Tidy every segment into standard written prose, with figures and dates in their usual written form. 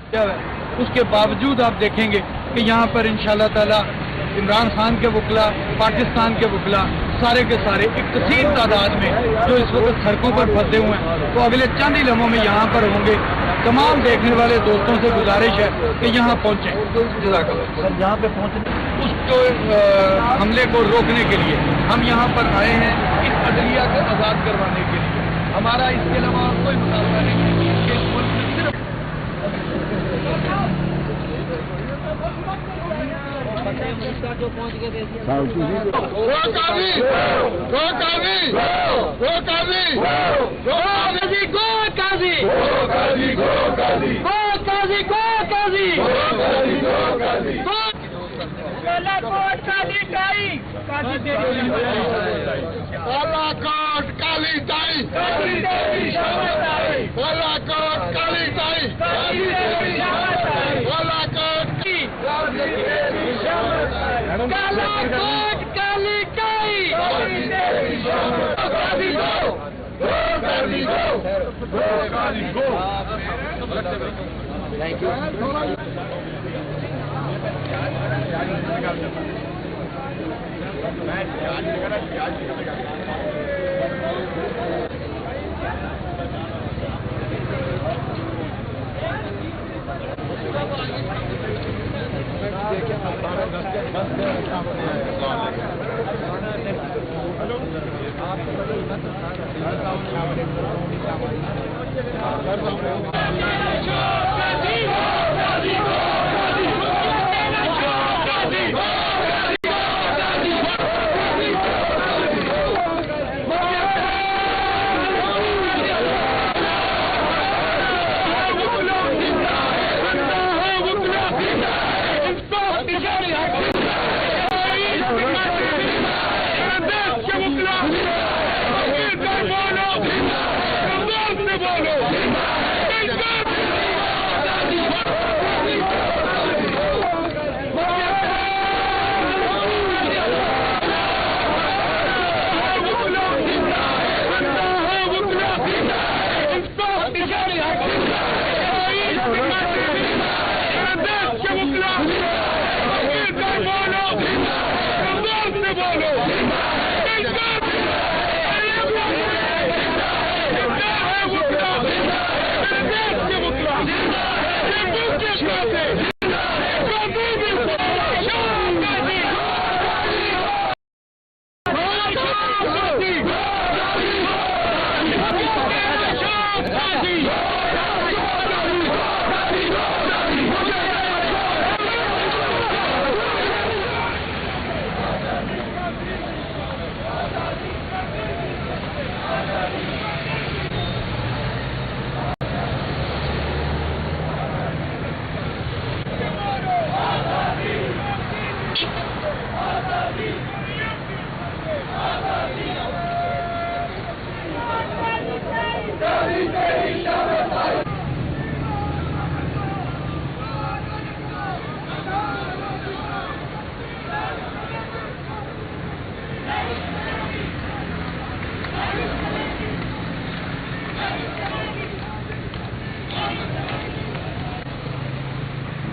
उसके बावजूद आप देखेंगे कि यहाँ पर इंशाअल्लाह ताला इमरान खान के वकला, पाकिस्तान के वकला सारे के सारे एक कसीर तादाद में जो इस वक्त सड़कों पर फंसे हुए हैं, तो अगले चंद ही लम्हों में यहाँ पर होंगे। तमाम देखने वाले दोस्तों से गुजारिश है कि यहाँ पहुँचें। सर यहाँ पे पहुँचने उसको हमले को रोकने के लिए हम यहाँ पर आए हैं, इस अदलिया को आज़ाद करवाने के लिए। हमारा इसके अलावा और कोई मुतालबा नहीं है कि इस मुल्क में सिर्फ जो पहुँच गए बालाकोट काली ताई, बालाकोट काली ताई, बालाकोट बालाकोट काली ताई। Thank you.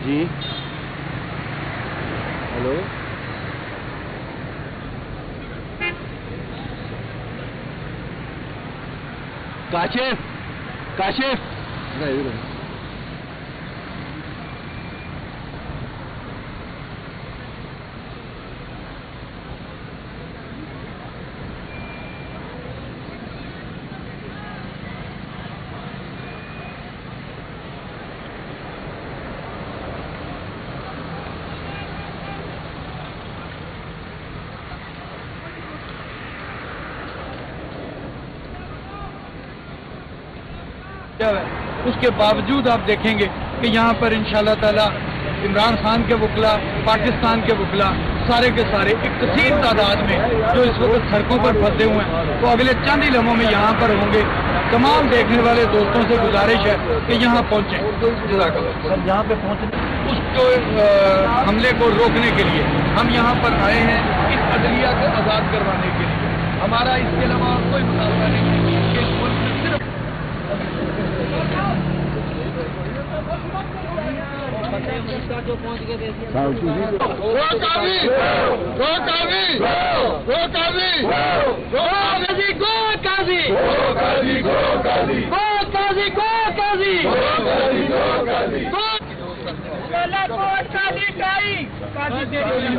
जी हेलो काशिफ काशिफ उसके बावजूद आप देखेंगे कि यहाँ पर इंशाअल्लाह ताला इमरान खान के वकला, पाकिस्तान के वकला सारे के सारे एक कसीर तादाद में जो इस वक्त सड़कों पर फंसे हुए हैं, तो अगले चंद ही लम्हों में यहाँ पर होंगे। तमाम देखने वाले दोस्तों से गुजारिश है कि यहाँ पहुँचें। सर यहाँ पे पहुँचने उसको हमले को रोकने के लिए हम यहाँ पर आए हैं, इस अदलिया को आज़ाद करवाने के लिए। हमारा इसके अलावा और कोई मुतालबा नहीं है कि इस मुल्क में सिर्फ के दे दिया। वो काजी वो काजी वो काजी वो काजी गो काजी गो काजी गो काजी गो काजी गो काजी गो काजी गो काजी कालाकोट काली टाई काजी तेरी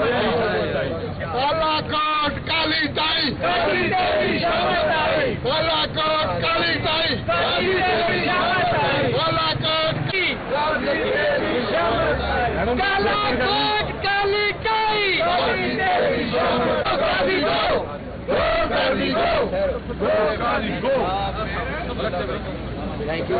कालाकोट काली टाई काजी तेरी शामत आई कालाकोट काली टाई काजी तेरी शामत आई कालाकोट की काजी तेरी शामत आई कालाकोट काली टाई काजी तेरी शामत काजी गो काजी गो काजी गो थैंक यू।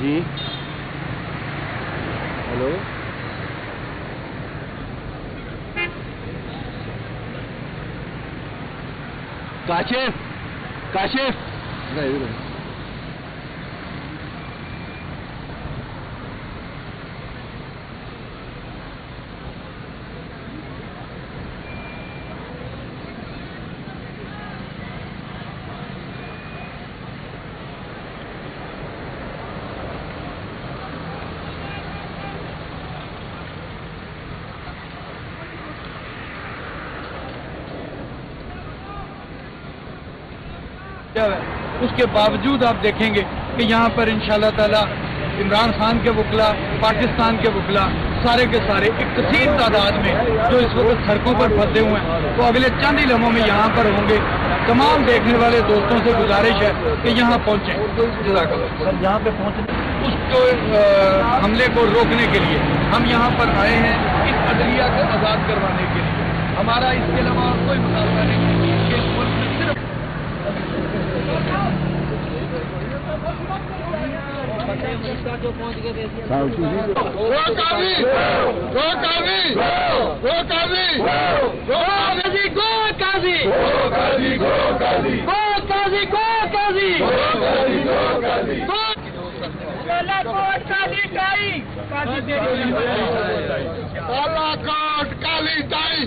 जी हेलो काशिफ काशिफ उसके बावजूद आप देखेंगे कि यहाँ पर इंशाल्लाह ताला इमरान खान के वकला, पाकिस्तान के वकला सारे के सारे एक कसीर तादाद में जो इस वक्त सड़कों पर फंसे हुए हैं वो अगले चंद ही लम्हों में यहाँ पर होंगे। तमाम देखने वाले दोस्तों से गुजारिश है कि यहाँ पहुँचें। सर यहाँ पे पहुँचने उसको हमले को रोकने के लिए हम यहाँ पर आए हैं, इस अदलिया को आज़ाद करवाने के लिए। हमारा इसके अलावा और कोई मुकाबला नहीं है। इस मुल्क में सिर्फ जो पहुँच के दे दिया। वो काजी वो काजी वो काजी वो काजी गो काजी गो काजी गो काजी गो काजी गो काजी गो काजी गो काजी कालाकोट काली टाई काजी तेरी कालाकोट काली टाई